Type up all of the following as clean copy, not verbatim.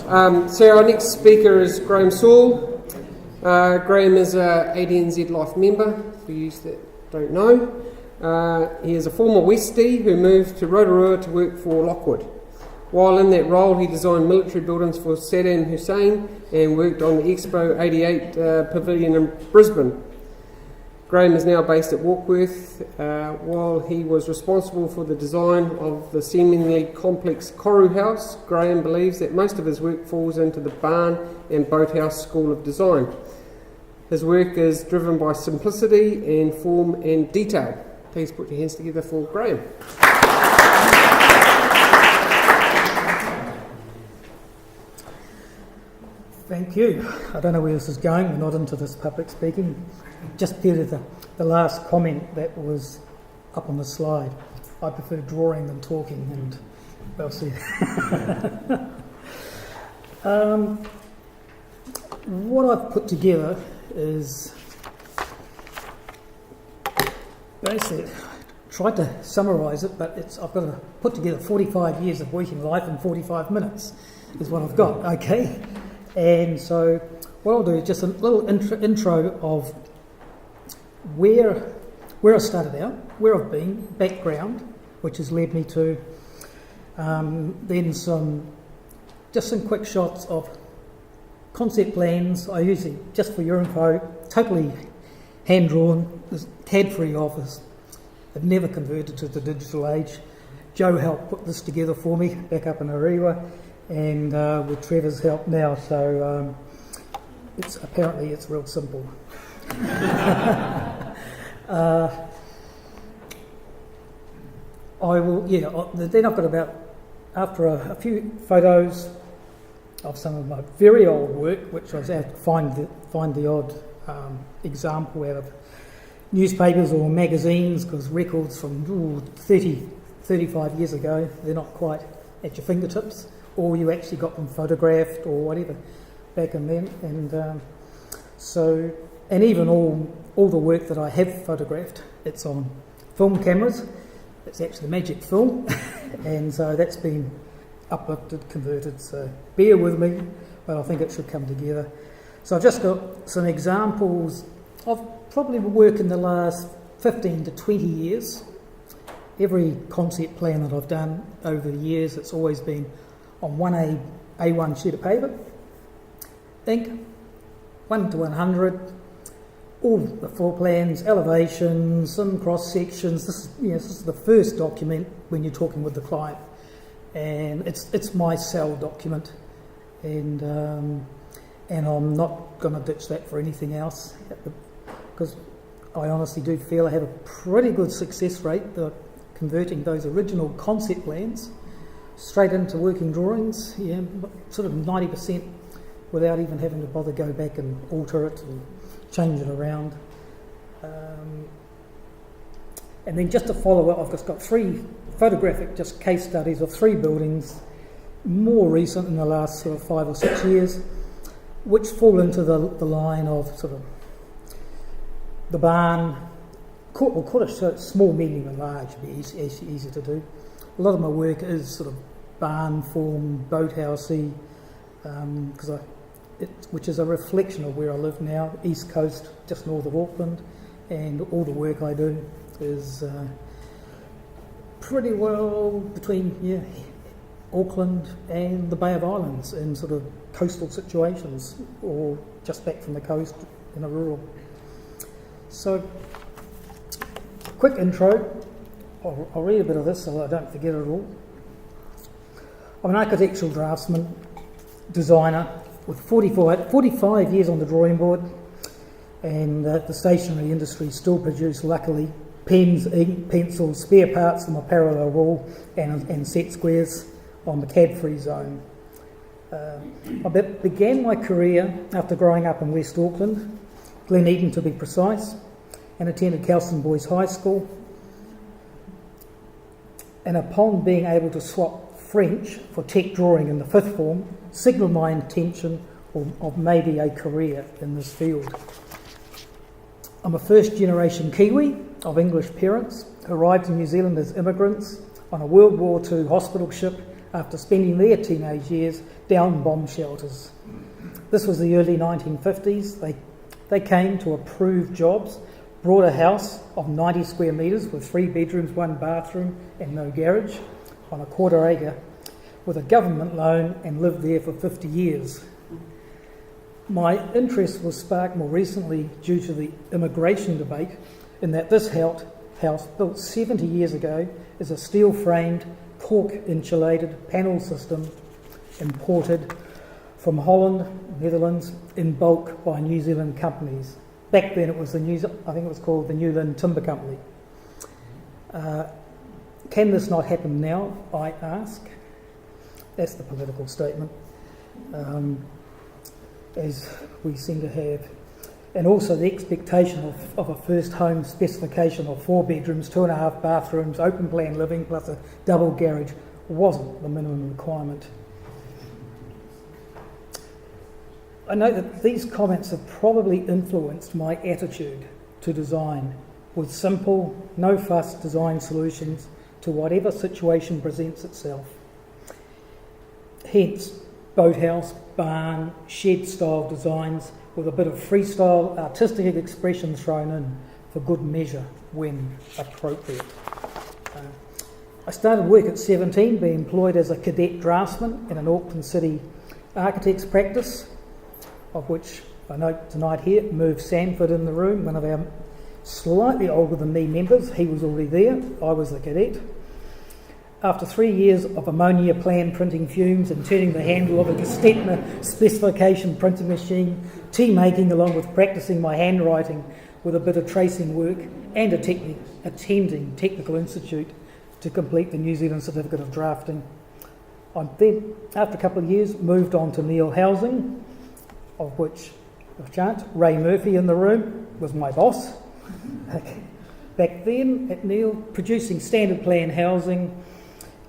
So our next speaker is Graham Sawell. Graham is a ADNZ Life member, for you that don't know. He is a former Westie who moved to Rotorua to work for Lockwood. While in that role, he designed military buildings for Saddam Hussein and worked on the Expo 88 pavilion in Brisbane. Graham is now based at Warkworth. While he was responsible for the design of the seemingly complex Koru House, Graham believes that most of his work falls into the barn and boathouse school of design. His work is driven by simplicity and form and detail. Please put your hands together for Graham. Thank you. I don't know where this is going. We're not into this public speaking. Just due to the last comment that was up on the slide. I prefer drawing than talking, and we'll see. What I've put together is basically tried to summarise it, but I've got to put together 45 years of working life in 45 minutes is what I've got. Okay. And so what I'll do is just a little intro of where I started out, where I've been, background, which has led me to then some quick shots of concept plans. I usually, just for your info, totally hand-drawn, CAD-free office. I've never converted to the digital age. Joe helped put this together for me back up in Ariwa. And with Trevor's help now, so it's real simple. Then I've got after a few photos of some of my very old work, which I was able to find the odd example out of newspapers or magazines, because records from 35 years ago, they're not quite at your fingertips. Or you actually got them photographed or whatever back in then, and even all the work that I have photographed, it's on film cameras. It's actually magic film, and so that's been uplifted, converted. So bear with me, but I think it should come together. So I've just got some examples of probably work in the last 15 to 20 years. Every concept plan that I've done over the years, it's always been on one A1 sheet of paper, ink, 1 to 100, all the floor plans, elevations, some cross sections. This is the first document when you're talking with the client, and it's my sell document, and I'm not going to ditch that for anything else, because I honestly do feel I have a pretty good success rate converting those original concept plans straight into working drawings, sort of 90% without even having to bother go back and alter it and change it around. And then just to follow up, I've just got 3 photographic just case studies of 3 buildings, more recent in the last sort of 5 or 6 years, which fall into the line of sort of the barn, we'll call it small, medium and large, it'd be easy to do. A lot of my work is sort of barn form, boathousey, which is a reflection of where I live now, East Coast, just north of Auckland, and all the work I do is pretty well between Auckland and the Bay of Islands in sort of coastal situations, or just back from the coast in a rural. So, quick intro. I'll read a bit of this so I don't forget it all. I'm an architectural draftsman, designer, with 45 years on the drawing board, and the stationery industry still produce, luckily, pens, ink, pencils, spare parts from a parallel wall and set squares on the CAD-free zone. I began my career after growing up in West Auckland, Gleneden to be precise, and attended Kelston Boys High School. And upon being able to swap French for tech drawing in the 5th form, signalled my intention of maybe a career in this field. I'm a first generation Kiwi of English parents, arrived in New Zealand as immigrants on a World War II hospital ship after spending their teenage years down bomb shelters. This was the early 1950s. They came to approve jobs, brought a house of 90 square metres with 3 bedrooms, 1 bathroom and no garage on a quarter acre with a government loan and lived there for 50 years. My interest was sparked more recently due to the immigration debate in that this house, built 70 years ago, is a steel-framed, cork-insulated panel system imported from Holland, Netherlands, in bulk by New Zealand companies. Back then it was I think it was called the Newland Timber Company. Can this not happen now, I ask? That's the political statement, as we seem to have. And also the expectation of a first home specification of 4 bedrooms, 2.5 bathrooms, open plan living plus a double garage wasn't the minimum requirement. I know that these comments have probably influenced my attitude to design, with simple, no-fuss design solutions to whatever situation presents itself. Hence, boathouse, barn, shed-style designs with a bit of freestyle artistic expression thrown in for good measure when appropriate. I started work at 17, being employed as a cadet draftsman in an Auckland City architect's practice, of which I note tonight here, Merv Sanford in the room, one of our slightly older than me members. He was already there, I was the cadet. After 3 years of ammonia plan printing fumes and turning the handle of a Gestetner specification printing machine, tea making along with practising my handwriting with a bit of tracing work and attending Technical Institute to complete the New Zealand Certificate of Drafting, I then, after a couple of years, moved on to Neil Housing, of which, by chance, Ray Murphy in the room was my boss. Back then at Neil, producing standard plan housing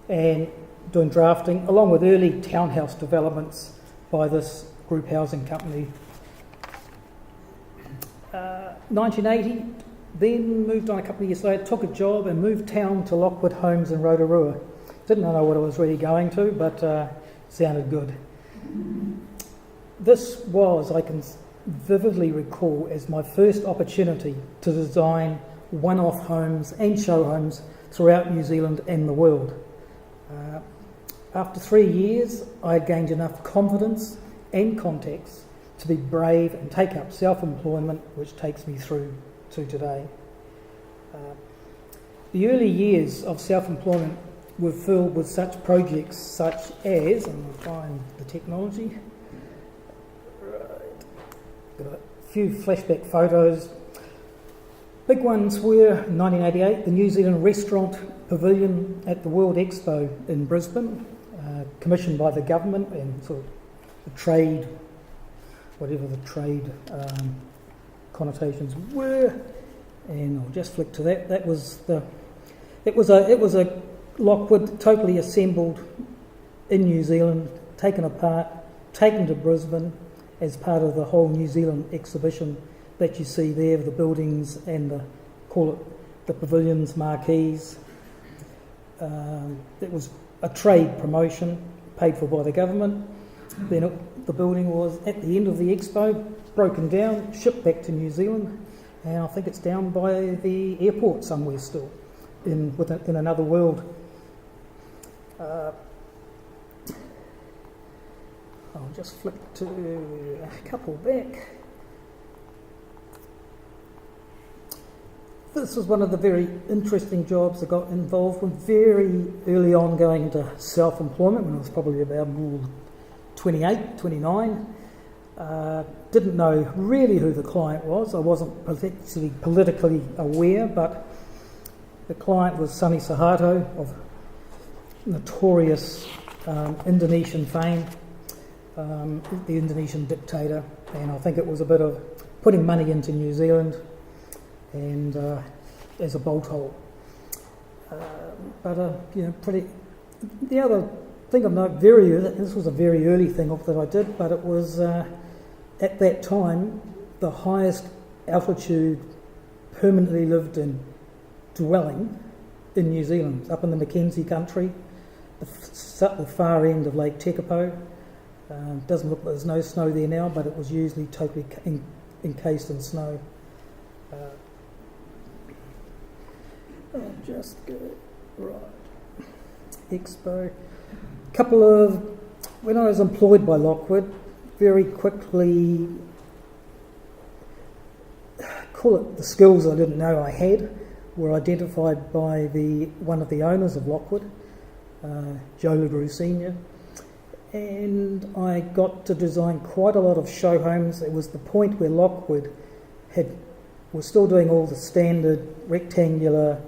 and doing drafting, along with early townhouse developments by this group housing company. 1980, then moved on a couple of years later, took a job and moved town to Lockwood Homes in Rotorua. Didn't know what I was really going to, but sounded good. This was, I can vividly recall, as my first opportunity to design one-off homes and show homes throughout New Zealand and the world. After 3 years, I had gained enough confidence and contacts to be brave and take up self-employment, which takes me through to today. The early years of self-employment were filled with such projects such as, and I'll find the technology, got a few flashback photos. Big ones were, in 1988, the New Zealand Restaurant Pavilion at the World Expo in Brisbane, commissioned by the government and sort of the trade, whatever the trade connotations were. And I'll just flick to that. It was a Lockwood totally assembled in New Zealand, taken apart, taken to Brisbane as part of the whole New Zealand exhibition that you see there, the buildings and the pavilions, marquees. It was a trade promotion paid for by the government. Then the building was, at the end of the expo, broken down, shipped back to New Zealand, and I think it's down by the airport somewhere still, in another world. I'll just flick to a couple back. This was one of the very interesting jobs I got involved with very early on, going into self-employment when I was probably about 28, 29. Didn't know really who the client was. I wasn't particularly politically aware, but the client was Sonny Suharto of notorious Indonesian fame, the Indonesian dictator, and I think it was a bit of putting money into New Zealand and as a bolt hole. Pretty. The other thing of note, this was a very early thing that I did, but it was at that time the highest altitude permanently lived in dwelling in New Zealand, up in the Mackenzie country, the far end of Lake Tekapo. Doesn't look like there's no snow there now, but it was usually totally encased in snow. I'll just go right. Expo. When I was employed by Lockwood, very quickly, call it the skills I didn't know I had, were identified by one of the owners of Lockwood, Joe LeGroux Sr., and I got to design quite a lot of show homes. It was the point where Lockwood was still doing all the standard rectangular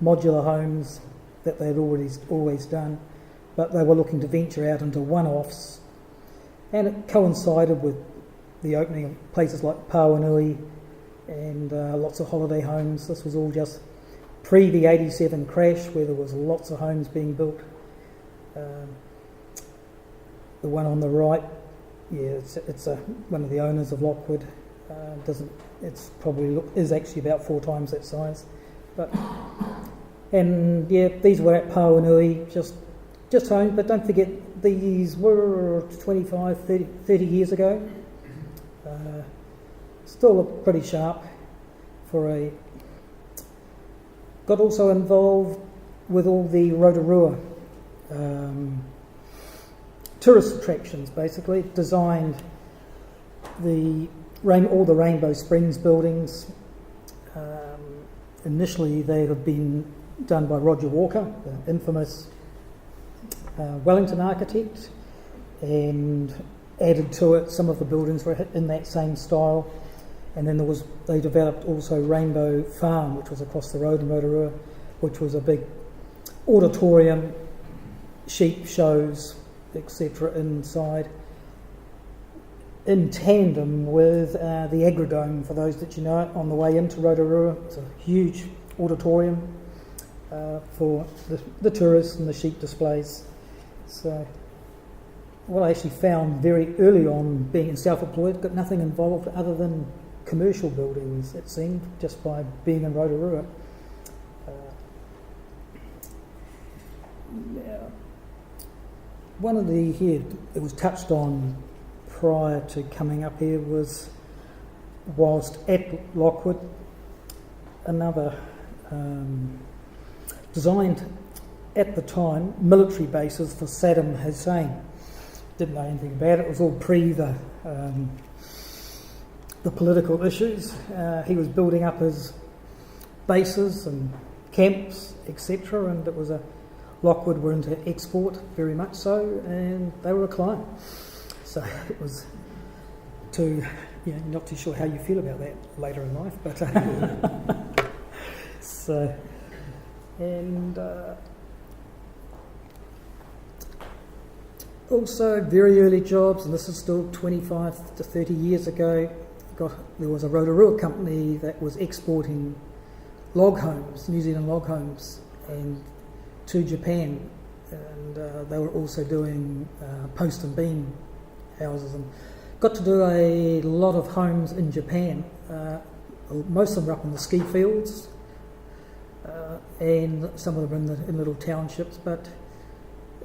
modular homes that they'd always done, but they were looking to venture out into one-offs, and it coincided with the opening of places like Pawanui and lots of holiday homes. This was all just pre the 87 crash, where there was lots of homes being built. The one on the right, it's one of the owners of Lockwood. Is actually about 4 times that size, these were at Pawanui, just homes. But don't forget, these were 25, 30 years ago. Still look pretty sharp got also involved with all the Rotorua tourist attractions, basically. Designed all the Rainbow Springs buildings. Initially they had been done by Roger Walker, the infamous Wellington architect, and added to it. Some of the buildings were in that same style, and then they developed also Rainbow Farm, which was across the road in Rotorua, which was a big auditorium, sheep shows, etc. inside, in tandem with the Agrodome, for those that you know it, on the way into Rotorua. It's a huge auditorium for the tourists and the sheep displays. So what I actually found very early on, being self-employed, got nothing involved other than commercial buildings, it seemed, just by being in Rotorua. One of it was touched on prior to coming up here, was whilst at Lockwood, another designed at the time military bases for Saddam Hussein. Didn't know anything about it. It was all pre the political issues. He was building up his bases and camps, etc., and it was Lockwood were into export, very much so, and they were a client. So it was not too sure how you feel about that later in life, but also very early jobs, and this is still 25 to 30 years ago. There was a Rotorua company that was exporting log homes, New Zealand log homes, and to Japan, and they were also doing post and beam houses, and got to do a lot of homes in Japan. Most of them were up in the ski fields, and some of them in little townships, but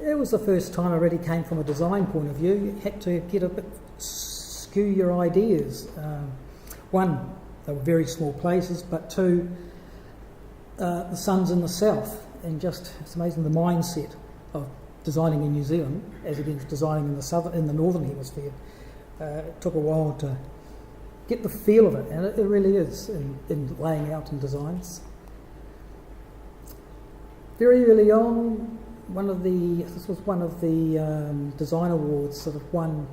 it was the first time I really came from a design point of view. You had to get a bit skew your ideas. One, they were very small places, but two, the sun's in the south, and it's amazing the mindset of designing in New Zealand as against designing in the northern hemisphere. It took a while to get the feel of it, and it really is in laying out and designs. Very early on, this was one of the design awards sort of won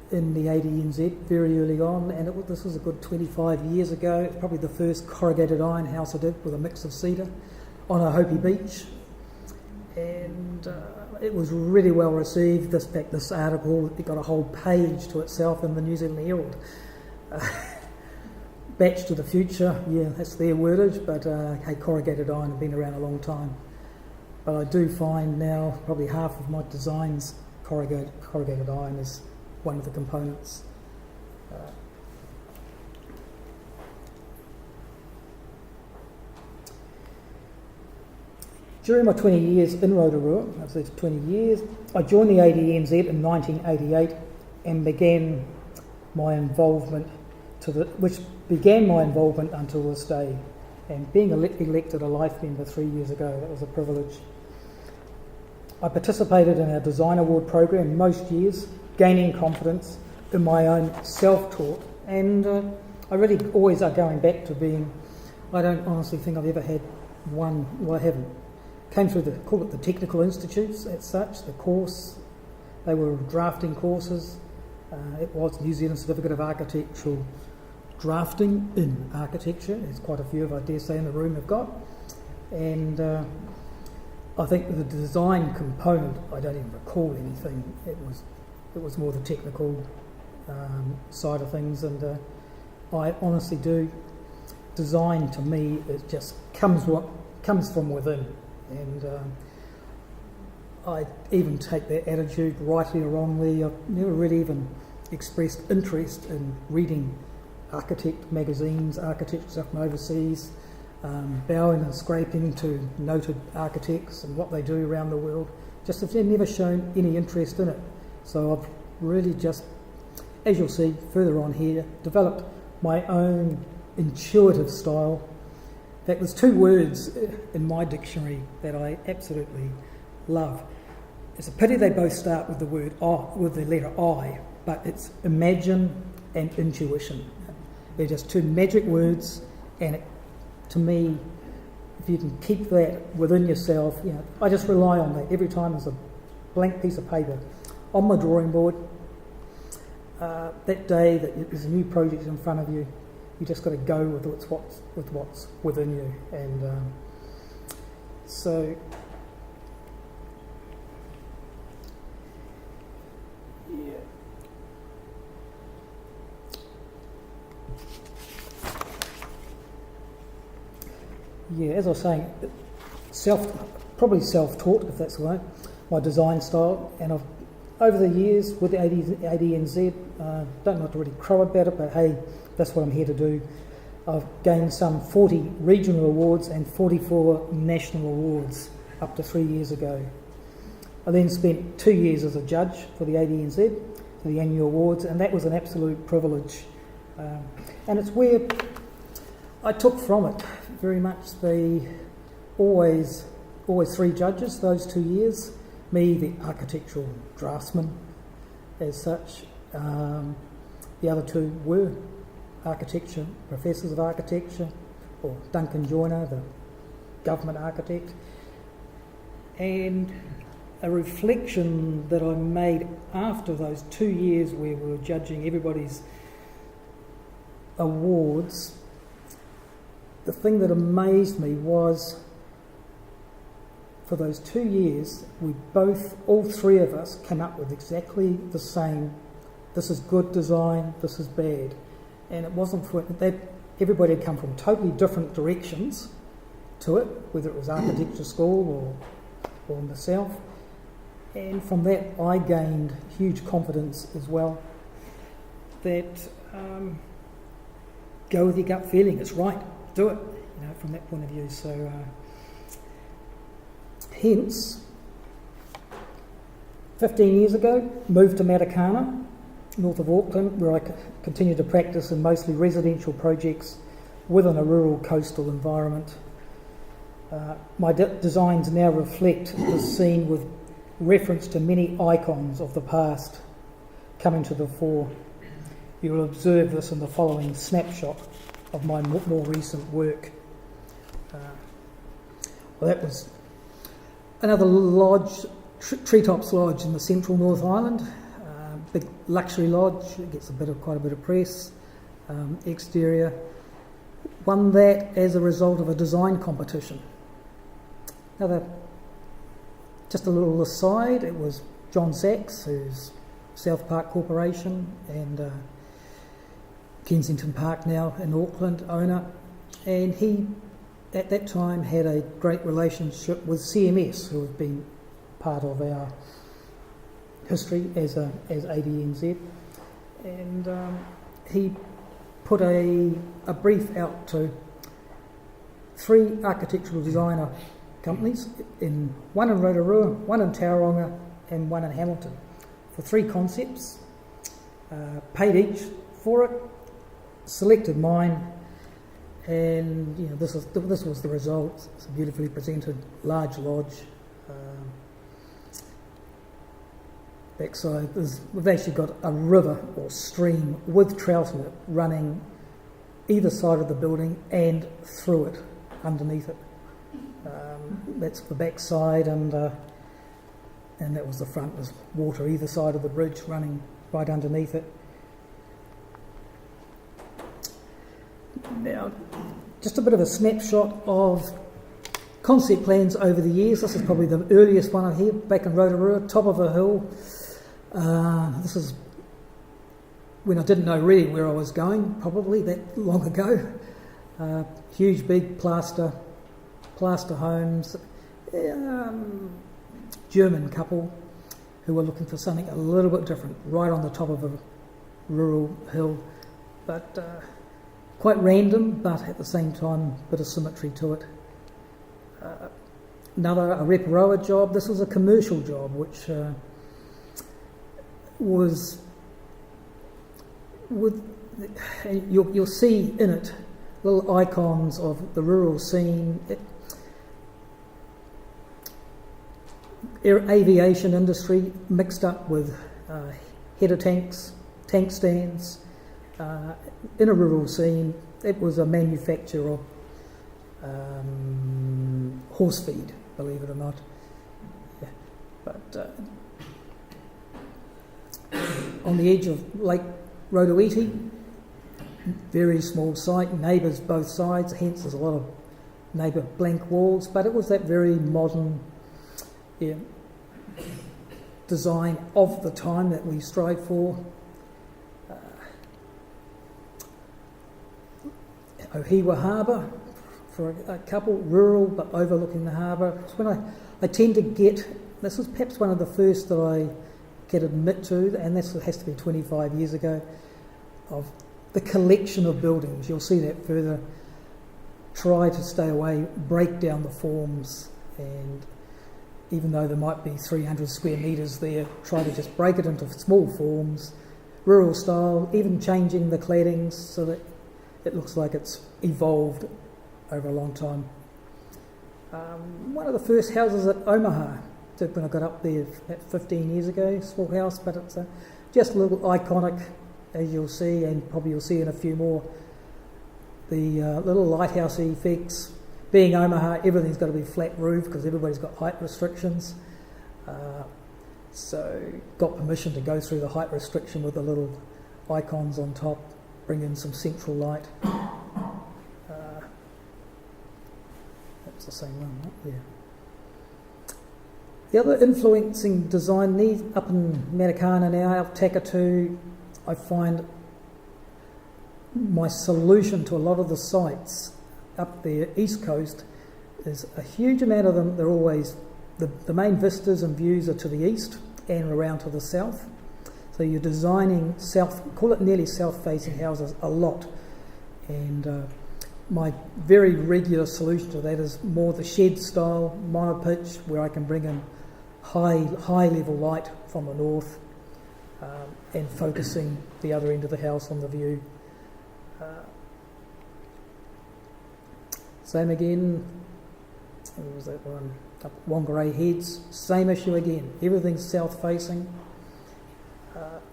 in the ADNZ very early on, and this was a good 25 years ago. It's probably the first corrugated iron house I did with a mix of cedar on a Hopi beach, and it was really well received. This article, it got a whole page to itself in the New Zealand Herald. Batch to the future, yeah, that's their wordage, but corrugated iron have been around a long time. But I do find now probably half of my designs, corrugated iron is one of the components. During my 20 years in Rotorua, I was there for 20 years, I joined the ADNZ in 1988 and began my involvement which began my involvement until this day. And being elected a life member 3 years ago, that was a privilege. I participated in our Design Award program most years, gaining confidence in my own self-taught, and I really always are going back to being, I don't honestly think I've ever had one, well I haven't, came through call it the technical institutes as such, the course, they were drafting courses, it was New Zealand Certificate of Architectural Drafting in Architecture, there's quite a few of, I dare say, in the room have got, and I think the design component, I don't even recall anything, it was more the technical side of things, and I honestly do, design to me, it just comes from within, and I even take that attitude, rightly or wrongly. I've never really even expressed interest in reading architect magazines, architecture stuff from overseas, bowing and scraping to noted architects and what they do around the world. Just have never shown any interest in it. So I've really just, as you'll see further on here, developed my own intuitive style. In fact, there's two words in my dictionary that I absolutely love. It's a pity they both start with the word I, with the letter I, but it's imagine and intuition. They're just two magic words, and to me, if you can keep that within yourself, I just rely on that every time there's a blank piece of paper on my drawing board. That day that there's a new project in front of you, you just got to go with what's within you, and so. Yeah, as I was saying, probably self-taught, if that's the way, my design style, and I've, over the years with the ADNZ, don't like to really crow about it, but hey, that's what I'm here to do. I've gained some 40 regional awards and 44 national awards up to 3 years ago. I then spent 2 years as a judge for the ADNZ, for the annual awards, and that was an absolute privilege. And it's where I took from it very much always three judges those 2 years, me, the architectural draftsman as such, the other two were architecture, professors of architecture, or Duncan Joyner, the government architect, and a reflection that I made after those 2 years where we were judging everybody's awards. The thing that amazed me was, for those 2 years, all three of us came up with exactly the same, this is good design, this is bad. And it wasn't for that, everybody had come from totally different directions to it, whether it was architecture school or myself. And from that, I gained huge confidence as well, that go with your gut feeling, it's right. Do it, from that point of view. So, hence, 15 years ago, moved to Matakana, north of Auckland, where I continue to practice in mostly residential projects within a rural coastal environment. My designs now reflect the scene with reference to many icons of the past coming to the fore. You will observe this in the following snapshot of my more recent work. Well, that was another lodge, Treetops Lodge in the central North Island. Big luxury lodge, it gets quite a bit of press. Exterior, won that as a result of a design competition. Just a little aside, it was John Sachs, who's South Park Corporation and Kensington Park now in Auckland owner, and he at that time had a great relationship with CMS, who have been part of our history as ADNZ, and he put a brief out to 3 architectural designer companies, one in Rotorua, one in Tauranga and one in Hamilton, for 3 concepts. Paid each for it, selected mine, and this was the result. It's a beautifully presented large lodge. Backside, we've actually got a river or stream with trout in it running either side of the building and through it, underneath it. That's the backside, and that was the front. There's water either side of the bridge running right underneath it. Now, just a bit of a snapshot of concept plans over the years. This is probably the earliest one here, back in Rotorua, top of a hill. This is when I didn't know really where I was going, probably that long ago. Huge, big plaster homes. German couple who were looking for something a little bit different, right on the top of a rural hill, but quite random, but at the same time, a bit of symmetry to it. A Reparoa job. This was a commercial job, which was with you'll see in it little icons of the rural scene, aviation industry mixed up with header tanks, tank stands. In a rural scene, it was a manufacturer of horse feed, believe it or not. Yeah. But on the edge of Lake Rotoiti, very small site, neighbours both sides, hence there's a lot of neighbour blank walls, but it was that very modern design of the time that we strive for. Ohiwa Harbour for a couple, rural but overlooking the harbour. It's when I tend to get, this was perhaps one of the first that I can admit to, and this has to be 25 years ago, of the collection of buildings. You'll see that further. Try to stay away, break down the forms, and even though there might be 300 square metres there, try to just break it into small forms, rural style, even changing the claddings so that it looks like it's evolved over a long time. One of the first houses at Omaha, when I got up there about 15 years ago, small house, but it's just a little iconic, as you'll see, and probably you'll see in a few more. The little lighthouse effects. Being Omaha, everything's got to be flat roof because everybody's got height restrictions. So got permission to go through the height restriction with the little icons on top, bring in some central light. That's the same one, right? Yeah. The other influencing design needs up in Matakana now, up Takatu, I find my solution to a lot of the sites up there, east coast, is a huge amount of them. They're always, the main vistas and views are to the east and around to the south. So you're designing south, call it nearly south-facing houses a lot. And my very regular solution to that is more the shed style, monopitch, where I can bring in high level light from the north and focusing the other end of the house on the view. Same again, what was that one? Up Whangarei Heads, same issue again. Everything's south facing.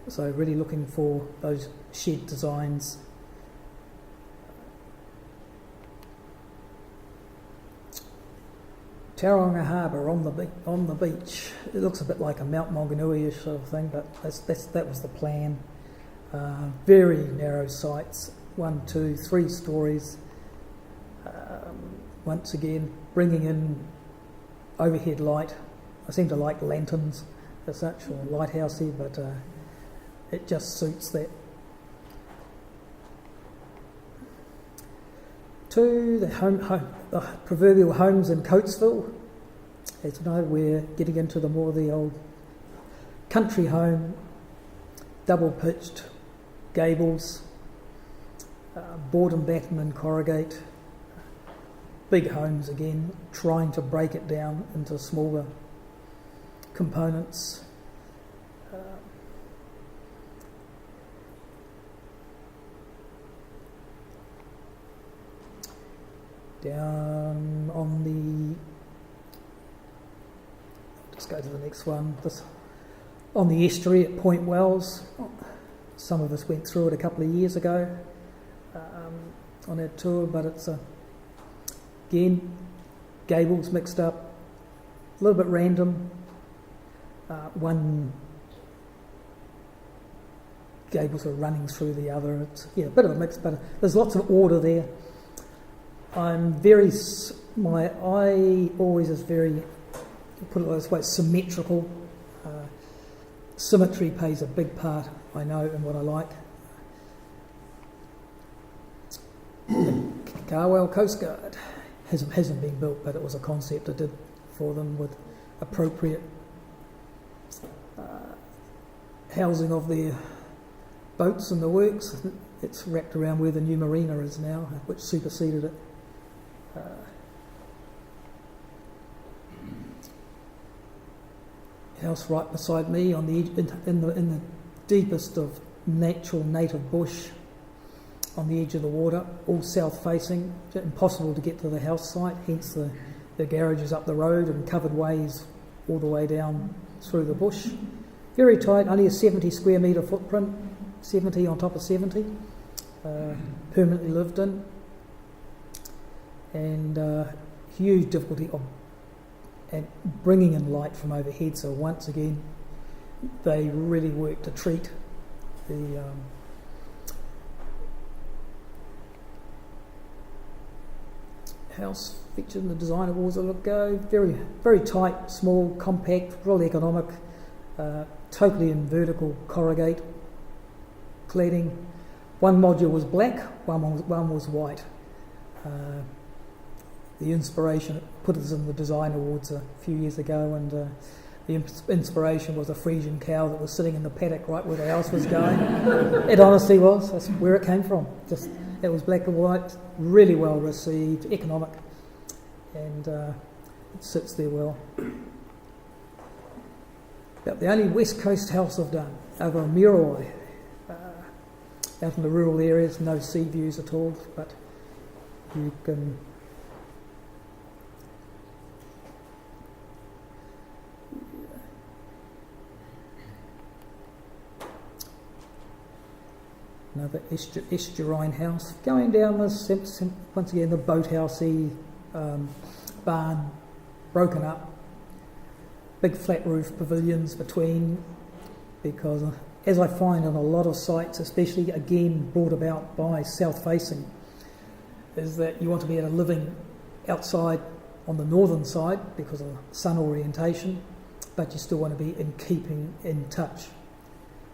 So really looking for those shed designs. Tauranga Harbour on the beach. It looks a bit like a Mount Maunganui-ish sort of thing, but that was the plan. Very narrow sites, 1, 2, 3 stories. Once again, bringing in overhead light. I seem to like lanterns as such, or lighthousey, but it just suits that. To the proverbial homes in Coatesville. As you know, we're getting into the old country home, double pitched gables, board and batten and corrugate. big homes again, trying to break it down into smaller components. Down on the, just go to the next one, on the estuary at Point Wells. Some of us went through it a couple of years ago on our tour, but it's again, gables mixed up, a little bit random. One gables are running through the other. It's a bit of a mix, but there's lots of order there. My eye always is very, put it this way, symmetrical. Symmetry plays a big part, I know, in what I like. Sawell Coast Guard hasn't been built, but it was a concept I did for them with appropriate housing of their boats and the works. It's wrapped around where the new marina is now, which superseded it. House right beside me on the in the deepest of natural native bush, on the edge of the water, all south facing, impossible to get to the house site, hence the garages up the road and covered ways all the way down through the bush. Very tight, only a 70 square metre footprint, 70 on top of 70, permanently lived in, and huge difficulty of bringing in light from overhead. So once again, they really work to treat the house featured in the design awards a little ago. Very, very tight, small, compact, really economic, totally in vertical corrugate cladding. One module was black, one was white. The inspiration put us in the design awards a few years ago, and the inspiration was a Frisian cow that was sitting in the paddock right where the house was going. It honestly was. That's where it came from. Just it was black and white, really well received, economic, and it sits there well. About the only West Coast house I've done over on Muriwai, out in the rural areas, no sea views at all, but you can. Another estuarine house. Going down this, once again, the boathousey barn, broken up. Big flat roof pavilions between, because as I find on a lot of sites, especially again brought about by south facing, is that you want to be able to living outside on the northern side because of sun orientation, but you still want to be in touch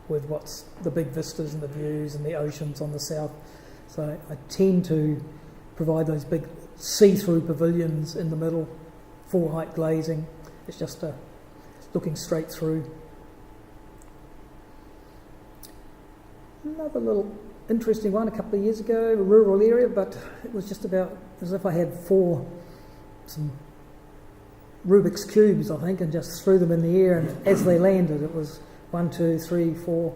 with what's the big vistas and the views and the oceans on the south. So I tend to provide those big see-through pavilions in the middle, full height glazing. It's just looking straight through. Another little interesting one a couple of years ago, a rural area, but it was just about as if I had some Rubik's cubes, I think, and just threw them in the air, and as they landed, it was 1, 2, 3, 4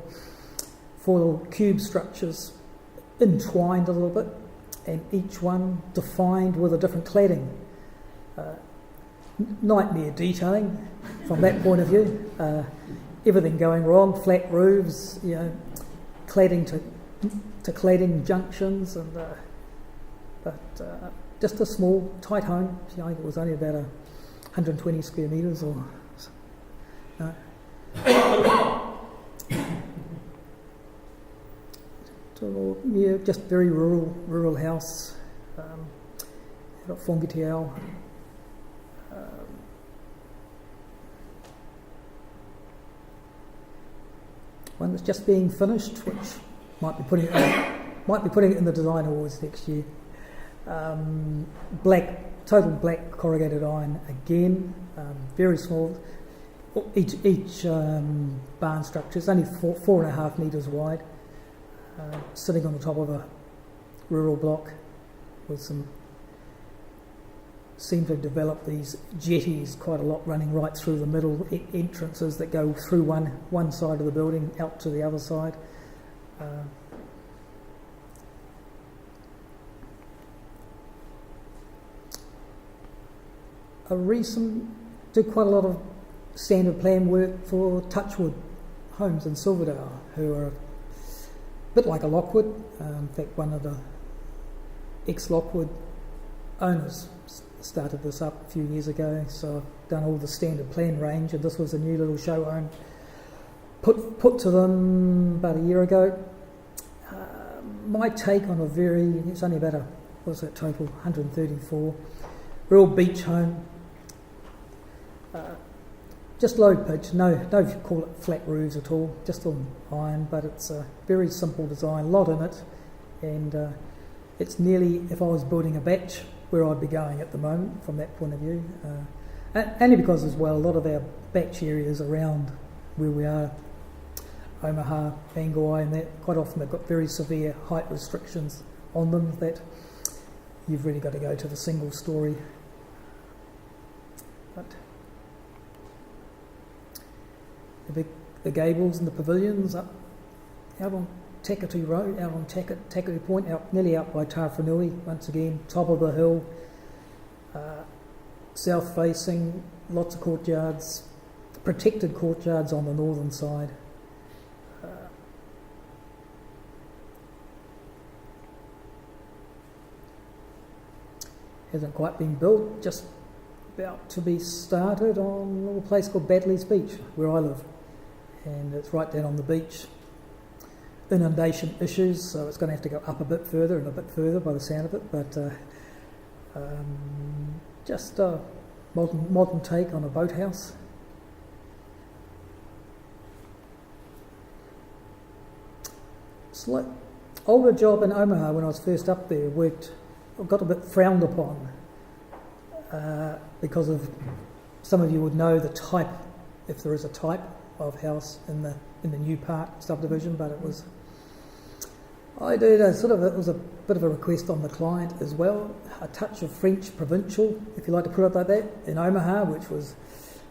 little cube structures entwined a little bit, and each one defined with a different cladding. Nightmare detailing from that point of view. Everything going wrong, flat roofs, cladding to cladding junctions, and but just a small, tight home. I think it was only about 120 square metres or no. So, yeah, just very rural house. Got Fongitiao. One that's just being finished, which might be putting it in the design awards next year. Total black corrugated iron again, very small. Each barn structure is only 4.5 metres wide, sitting on the top of a rural block with some seem to develop these jetties quite a lot, running right through the middle, entrances that go through one side of the building out to the other side. Did quite a lot of standard plan work for Touchwood Homes in Silverdale, who are a bit like a Lockwood. In fact, one of the ex-Lockwood owners started this up a few years ago, so I've done all the standard plan range, and this was a new little show home put to them about a year ago. My take on it's only about what's that total, 134, real beach home, just low pitch, no call it flat roofs at all, just on iron, but it's a very simple design, a lot in it, and it's nearly, if I was building a batch, where I'd be going at the moment from that point of view. Only because as well, a lot of our batch areas around where we are, Omaha, Bangor, and that, quite often they've got very severe height restrictions on them that you've really got to go to the single story. But the gables and the pavilions out on Takatu Road, out on Takatu Point, nearly out by Tawhanui, once again, top of the hill, south facing, lots of courtyards, protected courtyards on the northern side. Hasn't quite been built, just about to be started on a little place called Badley's Beach, where I live, and it's right down on the beach. Inundation issues, so it's going to have to go up a bit further and a bit further by the sound of it, but just a modern take on a boathouse. Slight older job in Omaha when I was first up there, got a bit frowned upon because of, some of you would know the type, if there is a type of house in the New Park subdivision, but it was a bit of a request on the client as well, a touch of French provincial, if you like to put it like that, in Omaha, which was,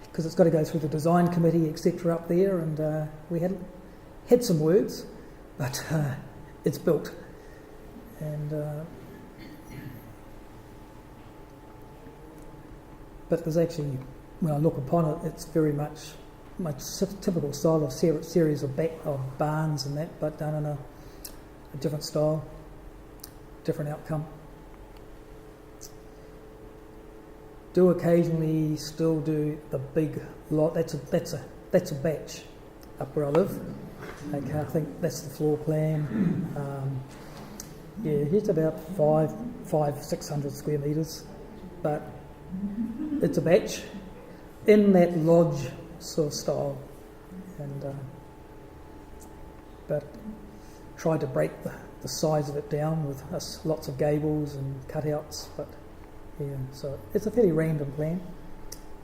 because it's got to go through the design committee, etc. up there, and we had some words, but it's built. And but there's actually, when I look upon it, it's very much my typical style of series of barns and that, but done in a different style, different outcome. Do occasionally still do the big lot. That's a batch up where I live. Okay, I think that's the floor plan. Here's about 600 square metres, but it's a batch in that lodge sort of style, and but tried to break the size of it down with lots of gables and cutouts, but yeah, so it's a fairly random plan,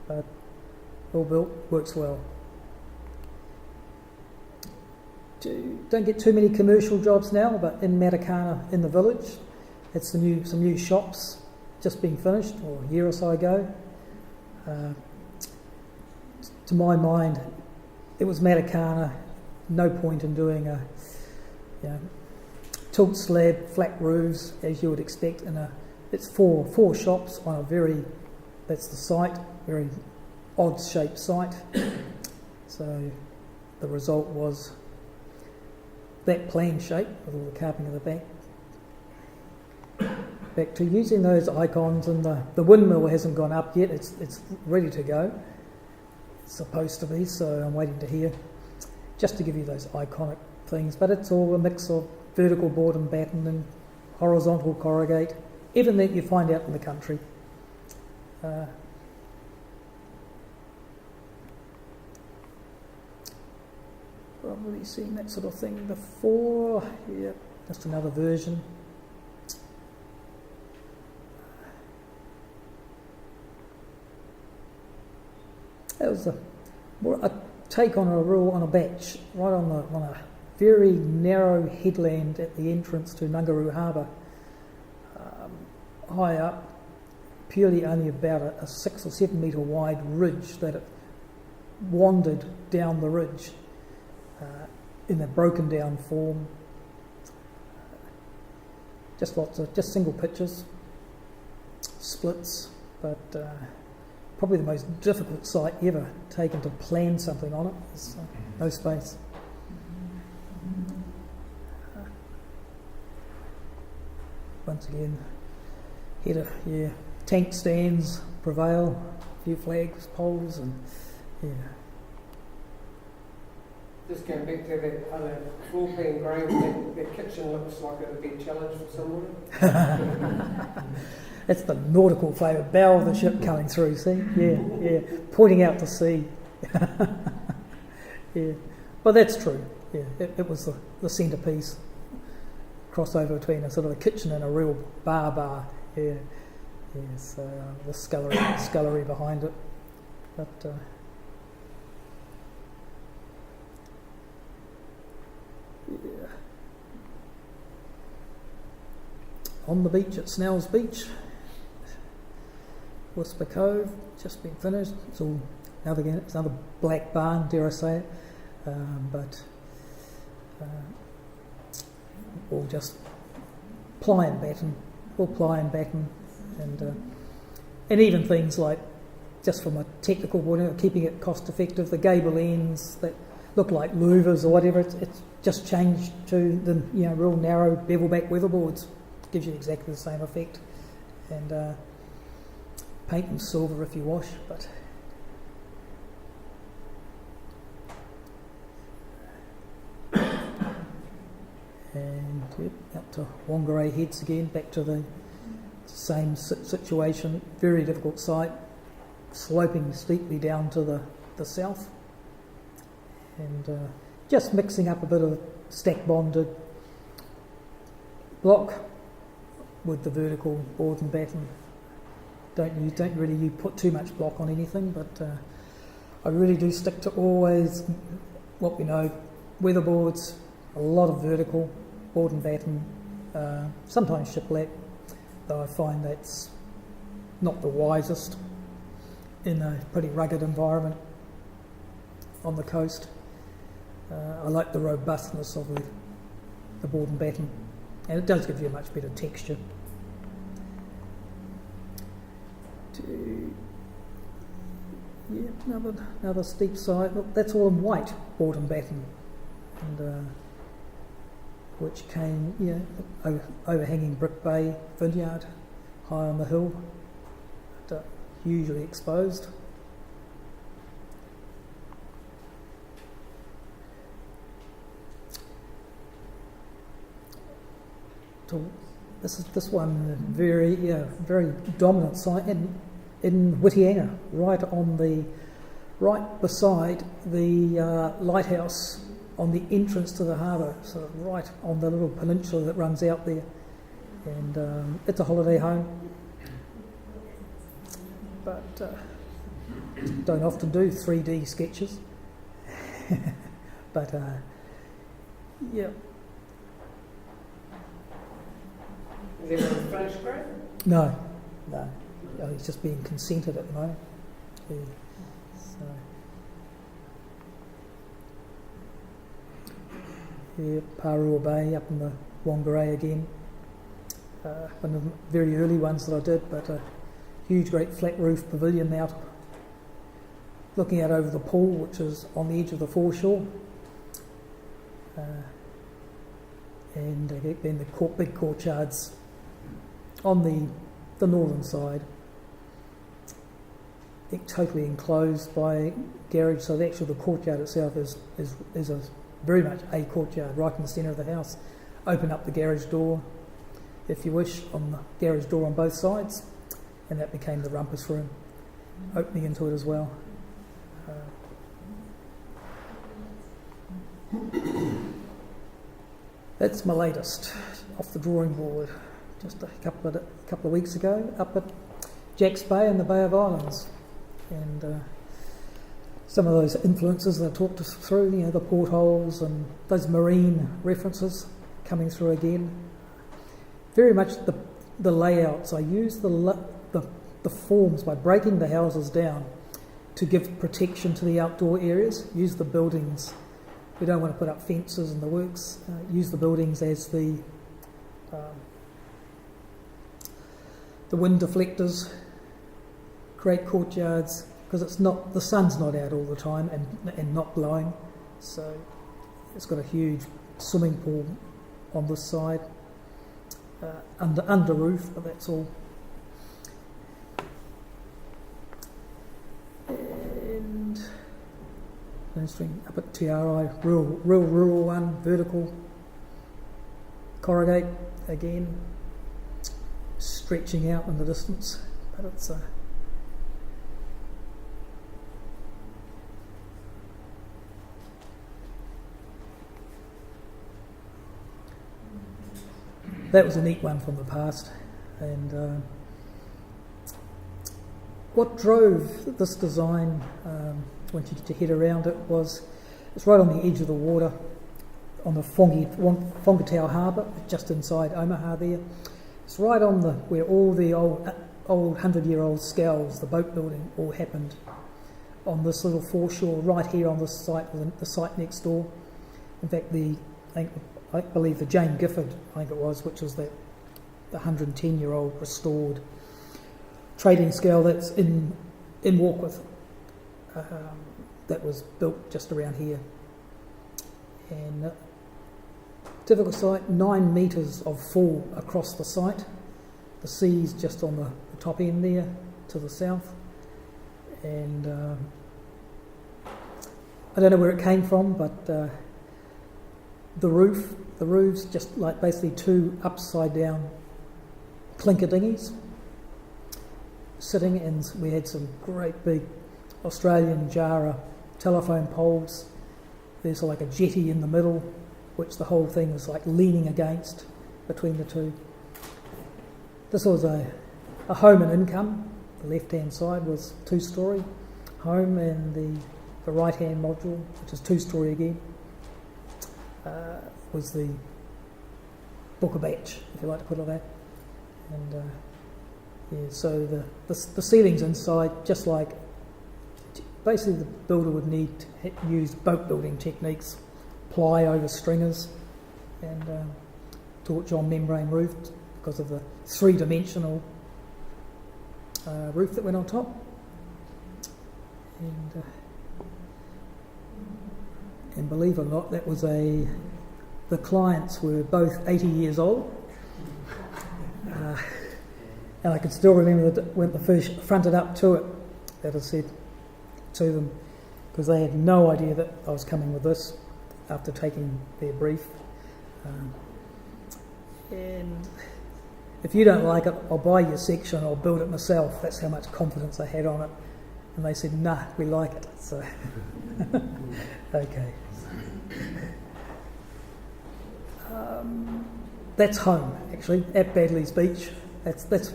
but all built, works well. Don't get too many commercial jobs now, but in Matakana, in the village, it's some new shops just being finished, or a year or so ago. To my mind, it was Matakana, no point in doing a tilt slab, flat roofs, as you would expect. It's four shops on that's the site, very odd shaped site. So the result was that plan shape with all the carping in the back. Back to using those icons, and the windmill hasn't gone up yet, it's ready to go. It's supposed to be, so I'm waiting to hear, just to give you those iconic things, but it's all a mix of vertical board and batten and horizontal corrugate, even that you find out in the country. I've really seen that sort of thing before. Yeah, just another version. That was a take on a batch, right on a very narrow headland at the entrance to Nungaroo Harbour. High up, purely only about a 6 or 7 metre wide ridge that it wandered down the ridge in a broken down form. Just just single pitches, splits, but probably the most difficult site ever taken to plan something on it is no space. Once again, tank stands prevail, a few flags, poles, and Just going back to that other floor plan, Graham, that kitchen looks like it would be a challenge for someone. That's the nautical flavour, bow of the ship coming through, see? Yeah, pointing out to sea. Yeah, but that's true. Yeah, it was the centrepiece, crossover between a sort of a kitchen and a real bar. Yeah, so the scullery behind it. But yeah. On the beach at Snell's Beach, Whisper Cove, just been finished. It's another black barn, dare I say it, but all just ply and batten, and even things like, just from a technical point of view, keeping it cost effective, the gable ends that look like louvers or whatever, it's just changed to the real narrow bevel back weatherboards. Gives you exactly the same effect, and paint them silver if you wash, but and up to Whangarei Heads again, back to the same situation. Very difficult site, sloping steeply down to the south, and just mixing up a bit of stack bonded block with the vertical board and batten. Don't really put too much block on anything, but I really do stick to always what we know: weatherboards, a lot of vertical board and batten, sometimes shiplap, though I find that's not the wisest in a pretty rugged environment on the coast. I like the robustness of the board and batten, and it does give you a much better texture. Another steep side. Look, that's all in white board and batten, and which came overhanging Brick Bay vineyard, high on the hill, but, hugely exposed. This one very dominant site in Whitianga, right beside the lighthouse on the entrance to the harbour, sort of right on the little peninsula that runs out there, and it's a holiday home, but don't often do 3D sketches, but yeah. Is everyone finished, Greg? No, it's just being consented at the moment. Yeah. So, Parua Bay up in the Whangarei again. One of the very early ones that I did, but a huge, great flat roof pavilion out, looking out over the pool, which is on the edge of the foreshore. And then the big courtyards on the northern side, totally enclosed by garage. So the courtyard itself is a very much a courtyard right in the centre of the house. Open up the garage door, if you wish, on the garage door on both sides, and that became the rumpus room, opening into it as well. That's my latest, off the drawing board, just a couple of weeks ago, up at Jacks Bay in the Bay of Islands, and some of those influences that I talked us through, the portholes and those marine references coming through again. Very much the layouts. I use the the forms by breaking the houses down to give protection to the outdoor areas. Use the buildings. We don't want to put up fences and the works. Use the buildings as the wind deflectors. Create courtyards because the sun's not out all the time and not blowing. So it's got a huge swimming pool on this side, under roof, but that's all. And mainstream up at TRI, rural one, vertical, corrugate again, stretching out in the distance, but it's that was a neat one from the past. And what drove this design, once you get your head around it, was it's right on the edge of the water, on the Whangatau Harbour, just inside Omaha there. It's right on where all the old 100-year-old scows, the boat building, all happened, on this little foreshore right here on this site, the site next door. In fact, I believe the Jane Gifford, which was the 110-year-old restored trading scow that's in Warkworth, that was built just around here. And typical site, 9 metres of fall across the site. The sea's just on the top end there to the south. And I don't know where it came from, but the roof's just like basically 2 upside down clinker dinghies sitting, and we had some great big Australian Jara telephone poles. There's like a jetty in the middle, which the whole thing was like leaning against between the two. This was a home and income. The left-hand side was 2-storey home, and the right-hand module, which is 2-storey again, was the Booker Batch, if you like to put it like that. And so the ceilings inside, just like basically the builder would need to use boat building techniques, ply over stringers, and torch on membrane roof because of the 3-dimensional roof that went on top. And believe it or not, that was the clients were both 80 years old. And I can still remember that when the first fronted up to it, that I said to them, because they had no idea that I was coming with this after taking their brief. And if you don't like it, I'll buy your section, I'll build it myself. That's how much confidence I had on it. And they said, nah, we like it. So, okay. That's home, actually, at Badley's Beach. That's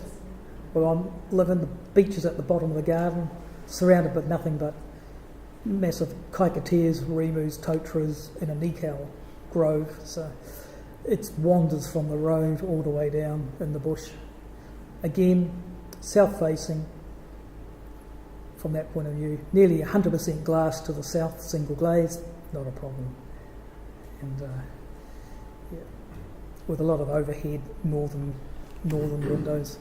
where I'm living. The beach is at the bottom of the garden, surrounded by nothing but massive kikateas, remus, totras, and a nikau grove. So it wanders from the road all the way down in the bush. Again, south-facing from that point of view. Nearly 100% glass to the south, single glazed, not a problem. And with a lot of overhead northern windows.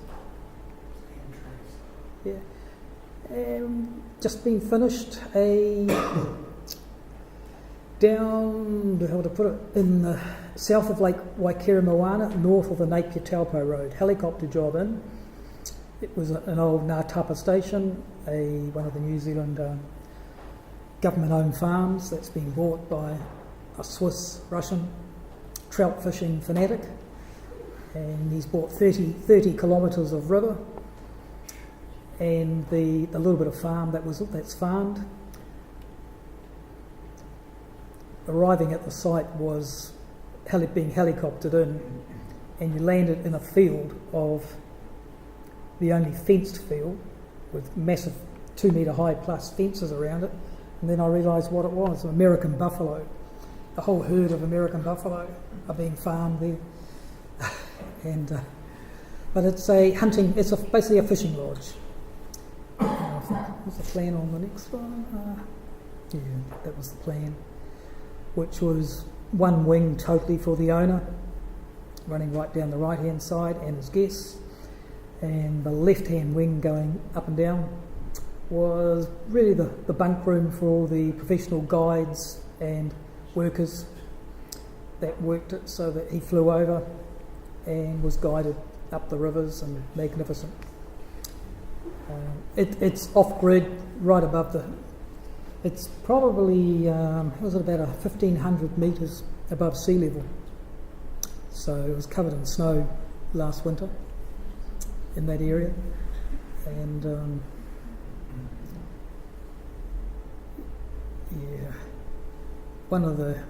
Yeah. Just been finished down, how to put it, in the south of Lake Waikaremoana, north of the Napier Taupo Road. Helicopter job in. It was an old Ngā Tapa station, one of the New Zealand government-owned farms that's been bought by a Swiss-Russian trout fishing fanatic, and he's bought 30 kilometres of river, and the little bit of farm that's farmed. Arriving at the site was being helicoptered in, and you landed in a field of the only fenced field with massive 2 metre high plus fences around it, and then I realised what it was: American buffalo. A whole herd of American buffalo are being farmed there. And but it's basically a fishing lodge, was the plan on the next one? Yeah, that was the plan, which was one wing totally for the owner, running right down the right-hand side and his guests, and the left-hand wing going up and down was really the bunk room for all the professional guides and workers that worked it, so that he flew over and was guided up the rivers, and magnificent. It's off-grid, right above the... It's probably, was it about 1,500 metres above sea level. So it was covered in snow last winter in that area. And yeah, one of the...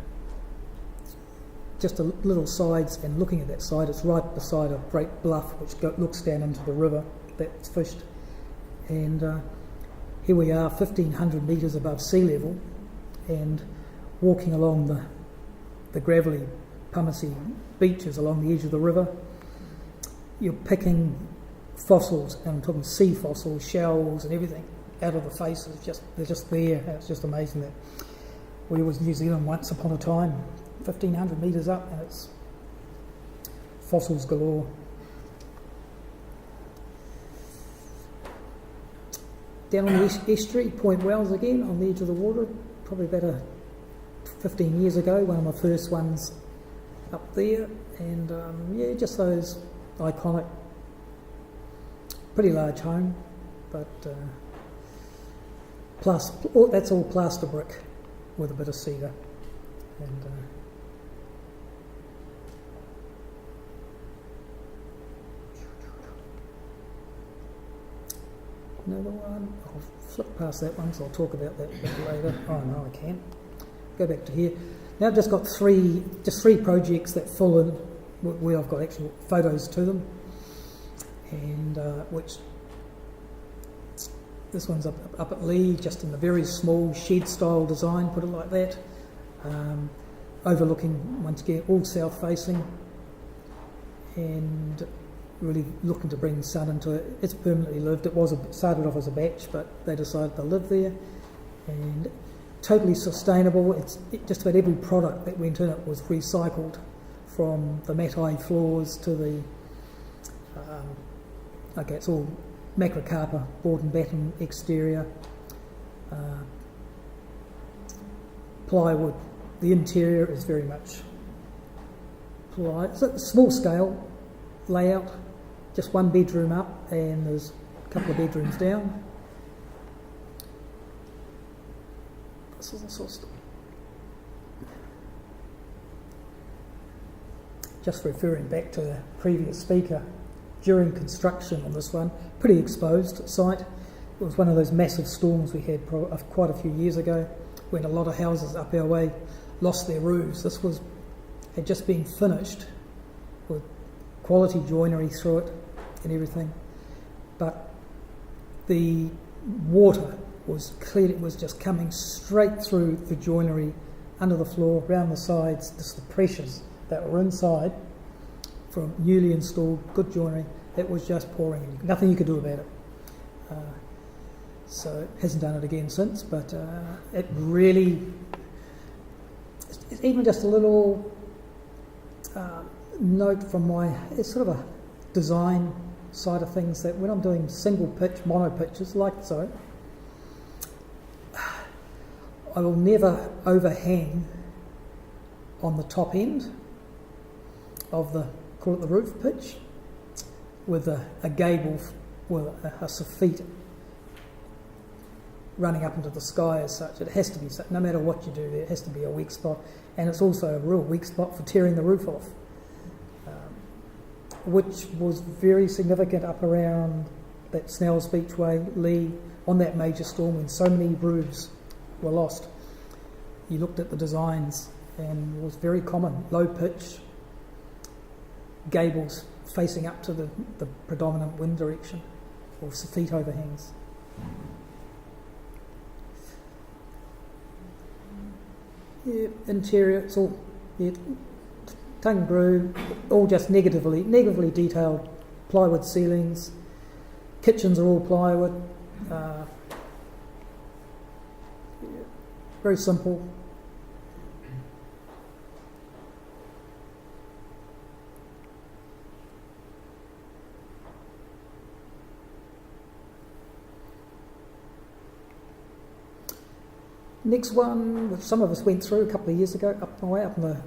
Just a little sides, and looking at that side, it's right beside a great bluff which looks down into the river that's fished. And here we are, 1,500 metres above sea level, and walking along the gravelly, pumicy beaches along the edge of the river. You're picking fossils, and I'm talking sea fossils, shells and everything, out of the faces. They're just there. It's just amazing that we was New Zealand once upon a time, 1,500 metres up, and it's fossils galore. Down on the estuary, Point Wells again, on the edge of the water, probably about 15 years ago, one of my first ones up there, and yeah, just those iconic, pretty large home, but that's all plaster brick with a bit of cedar, and another one. I'll flip past that one, so I'll talk about that a bit later. Oh no, I can't. Go back to here. Now I've just got three projects that fall in where I've got actual photos to them, and which this one's up at Lee, just in a very small shed-style design, put it like that, overlooking, once again, all south-facing, and really looking to bring sun into it. It's permanently lived. It started off as a batch, but they decided to live there, and totally sustainable. Just about every product that went in it was recycled, from the matai floors to the it's all macrocarpa, board and batten exterior, plywood. The interior is very much plywood. It's a small scale layout, just one bedroom up, and there's a couple of bedrooms down. This is the sort of stuff. Just referring back to the previous speaker, during construction on this one, pretty exposed site. It was one of those massive storms we had quite a few years ago, when a lot of houses up our way lost their roofs. This had just been finished with quality joinery through it and everything, but the water was clear. It was just coming straight through the joinery, under the floor, round the sides, just the pressures that were inside from newly installed good joinery. It was just pouring in. Nothing you could do about it. So it hasn't done it again since, but it really, it's even just a little note from it's sort of a design side of things, that when I'm doing single pitch, mono pitches like so, I will never overhang on the top end of call it the roof pitch, with a gable with a soffit running up into the sky as such. It has to be, no matter what you do there, it has to be a weak spot, and it's also a real weak spot for tearing the roof off, which was very significant up around that Snell's Beachway, Lee, on that major storm when so many roofs were lost. You looked at the designs, and it was very common, low pitch, gables facing up to the predominant wind direction, or soffit overhangs. Yeah, interior, it's all tongue and groove, all just negatively detailed plywood ceilings. Kitchens are all plywood. very simple. Next one, which some of us went through a couple of years ago, up on the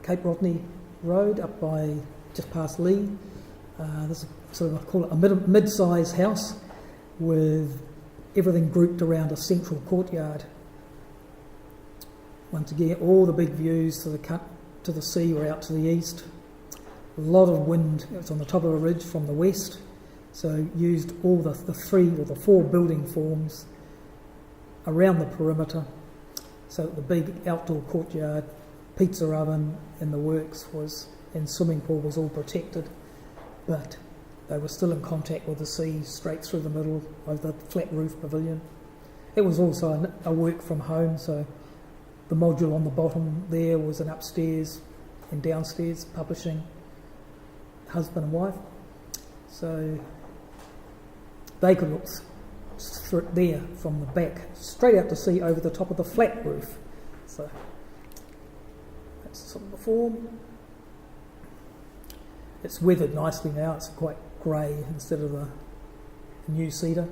Cape Rodney Road, up by just past Lee. This is sort of, I call it a mid-size house with everything grouped around a central courtyard. Once again, all the big views to the sea or out to the east. A lot of wind. It was on the top of a ridge from the west, so used all the 3 or the 4 building forms around the perimeter, so that the big outdoor courtyard, pizza oven in the works and swimming pool was all protected, but they were still in contact with the sea straight through the middle of the flat roof pavilion. It was also a work from home, so the module on the bottom there was an upstairs and downstairs publishing husband and wife, so they could look there from the back, straight out to sea over the top of the flat roof. So that's sort of the form. It's weathered nicely now, it's quite grey instead of the new cedar.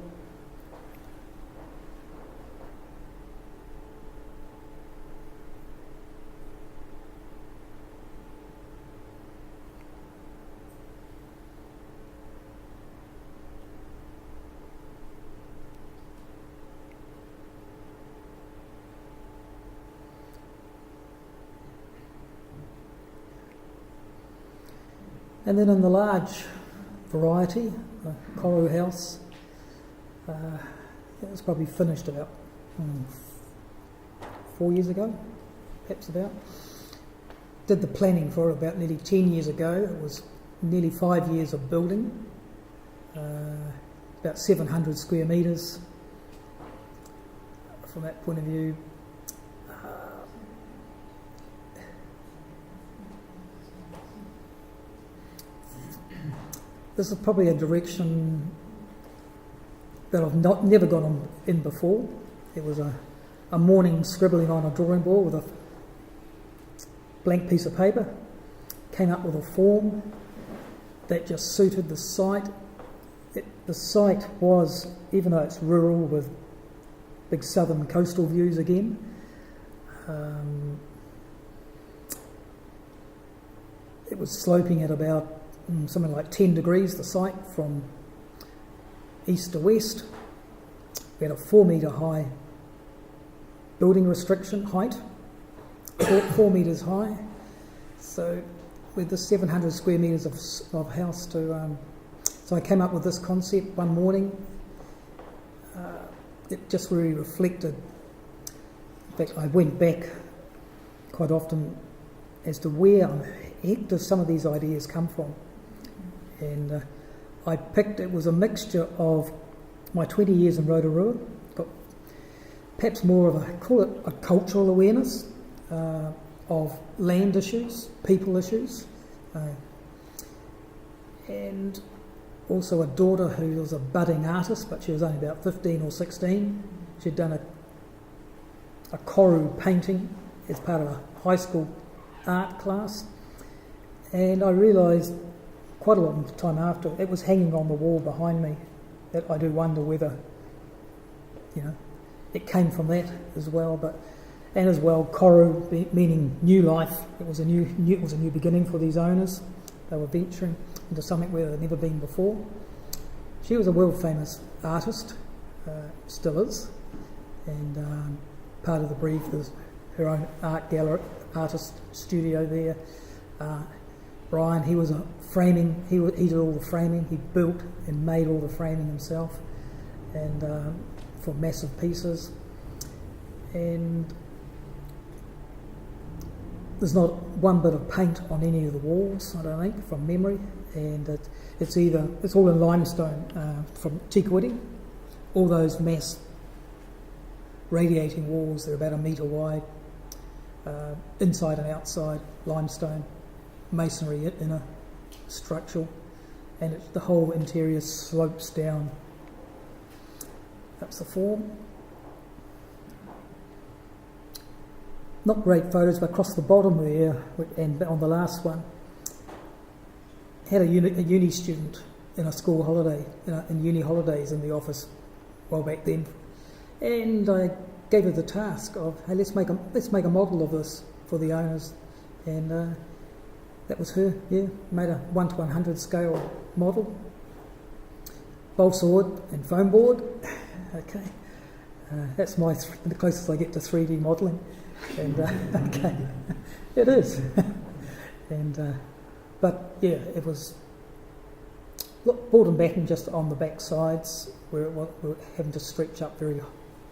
And then in the large variety, the Koru house, it was probably finished about 4 years ago, perhaps about. Did the planning for it about nearly 10 years ago. It was nearly 5 years of building, about 700 square metres. From that point of view, this is probably a direction that I've never gone in before. It was a morning scribbling on a drawing board with a blank piece of paper. Came up with a form that just suited the site. The site was, even though it's rural with big southern coastal views again, it was sloping at about something like 10 degrees, the site, from east to west. We had a 4 metre high building restriction height, 4 metres high. So with the 700 square metres of house to... so I came up with this concept one morning. It just really reflected... In fact, I went back quite often as to where the heck does some of these ideas come from. And I picked, it was a mixture of my 20 years in Rotorua, but perhaps more of call it a cultural awareness of land issues, people issues, and also a daughter who was a budding artist, but she was only about 15 or 16. She'd done a Koru painting as part of a high school art class, and I realised quite a long time after, it was hanging on the wall behind me, that I do wonder whether, it came from that as well. And as well, Koru meaning new life. It was a new beginning for these owners. They were venturing into something where they'd never been before. She was a world famous artist, still is, and part of the brief is her own art gallery, artist studio there. Brian, he was a framing, he did all the framing, he built and made all the framing himself, and for massive pieces. And there's not one bit of paint on any of the walls, I don't think, from memory, and it's all in limestone from Tikawiti. All those mass radiating walls, they're about 1 metre wide, inside and outside, limestone. Masonry inner structural, and the whole interior slopes down. That's the form. not great photos, but across the bottom there, and on the last one, had a uni student in a school holiday, in uni holidays in the office, well back then, and I gave her the task of, hey, let's make a model of this for the owners, and that was her. Yeah, made a 1:100 scale model, balsa wood and foam board. Okay, that's the closest I get to 3D modelling, and okay, it is, and but yeah, it was board and batten just on the back sides where we were having to stretch up very,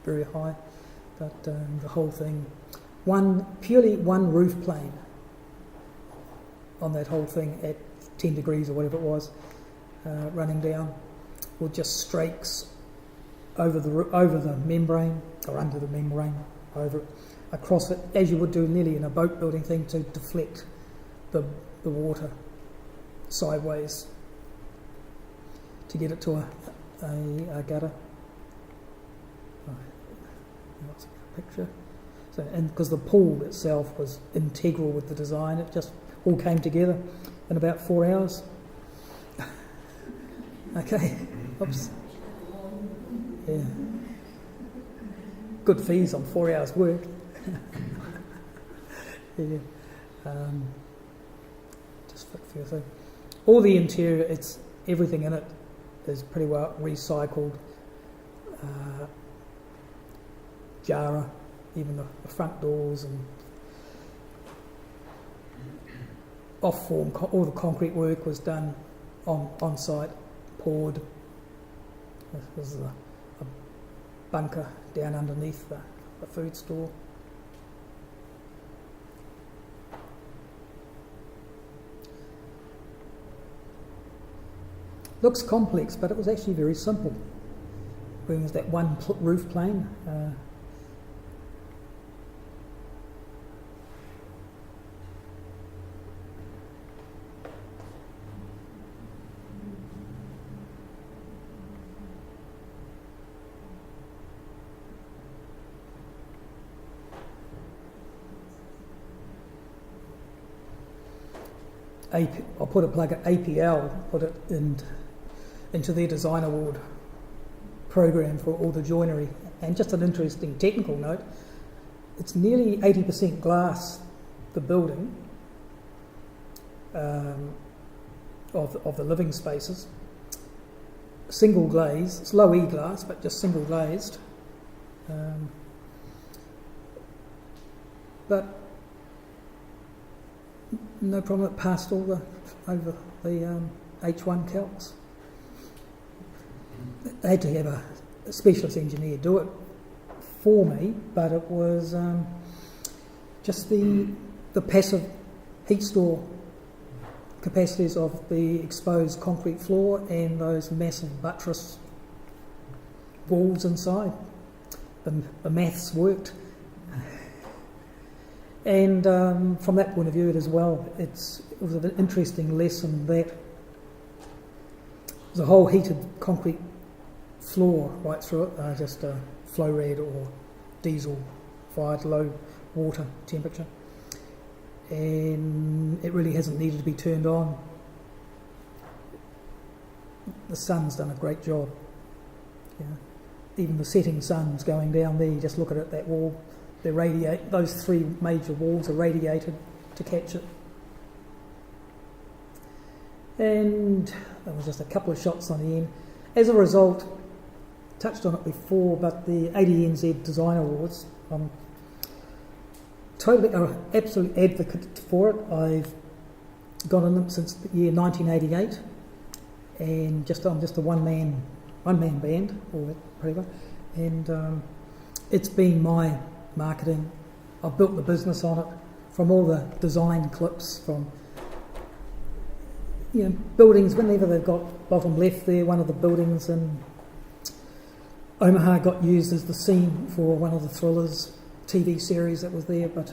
very high, but the whole thing, purely one roof plane on that whole thing at 10 degrees or whatever it was, running down with just strakes over the membrane, or under the membrane, across it, as you would do nearly in a boat building thing, to deflect the water sideways to get it to a gutter. What's the picture? So, and because the pool itself was integral with the design, it just all came together in about 4 hours. Okay, oops. Yeah. Good fees on 4 hours work. Yeah. Just fit for your thing. All the interior, everything in it is pretty well recycled. Jara, even the front doors and off-form, all the concrete work was done on site, poured. This is a bunker down underneath the food store. Looks complex, but it was actually very simple. It was that one roof plane. I'll put a plug at APL, put it into their design award program for all the joinery. And just an interesting technical note, it's nearly 80% glass, the building of the living spaces. Single glaze, it's low E glass, but just single glazed. But no problem, it passed over the H1 calcs. I had to have a specialist engineer do it for me, but it was just the passive heat store capacities of the exposed concrete floor and those massive buttress walls inside. The maths worked. And from that point of view as well, it was an interesting lesson that there's a whole heated concrete floor right through it, just a flow red or diesel fired low water temperature, and it really hasn't needed to be turned on. The sun's done a great job. Yeah. Even the setting sun's going down there, you just look at it, that wall, those three major walls are radiated to catch it. And there was just a couple of shots on the end. As a result, touched on it before, but the ADNZ Design Awards, I'm totally an absolute advocate for it. I've gone in them since the year 1988, and I'm just a one-man band, or pretty much, and it's been my marketing. I've built the business on it, from all the design clips, from buildings, whenever they've got bottom left there, one of the buildings in Omaha got used as the scene for one of the Thrillers TV series that was there, but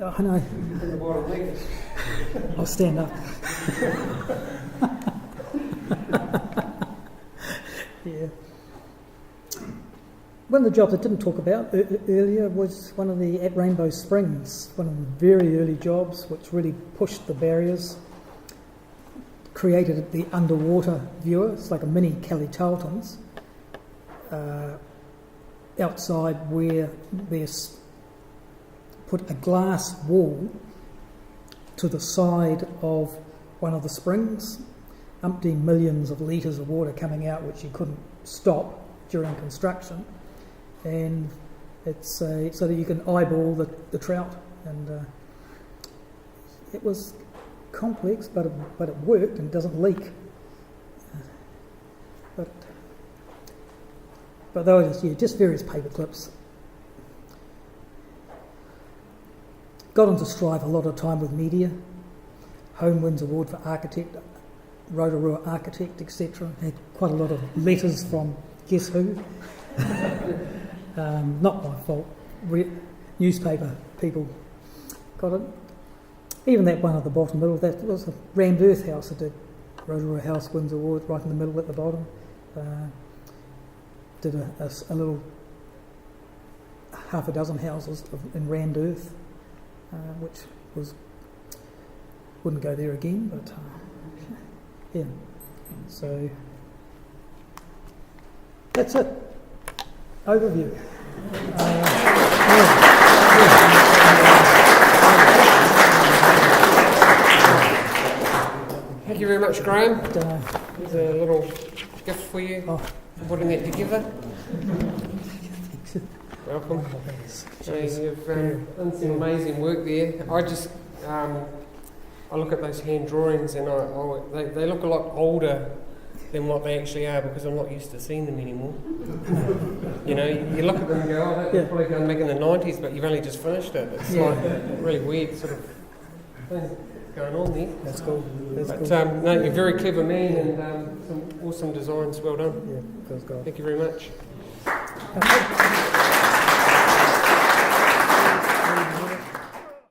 I know. I'll stand up. Yeah. One of the jobs I didn't talk about earlier was one of the at Rainbow Springs, one of the very early jobs which really pushed the barriers, created the underwater viewer. It's like a mini Kelly Charlton's outside where there's put a glass wall to the side of one of the springs, umpteen millions of litres of water coming out which you couldn't stop during construction. And it's so that you can eyeball the trout, and it was complex, but it worked and doesn't leak. But they were just various paper clips. Got on to strive a lot of time with media. Home wins award for architect, Rotorua architect, etc. Had quite a lot of letters from guess who. Not my fault. Newspaper people got it. Even that one at the bottom middle, that was a rammed earth house. It did. Rotorua House wins award right in the middle at the bottom. Did a little half a dozen houses in rammed earth, which wouldn't go there again. But yeah, so that's it. Overview. Thank you very much, Graham. There's a little gift for you for putting that together. Welcome. You've done some amazing work there. I look at those hand drawings and they look a lot older than what they actually are, because I'm not used to seeing them anymore. You know, you look at them and go, oh, that was probably done back in the 90s, but you've only just finished it. It's like really weird sort of thing going on there. That's cool. No, you're a very clever man, and some awesome designs. Well done. Yeah, Thank you very much.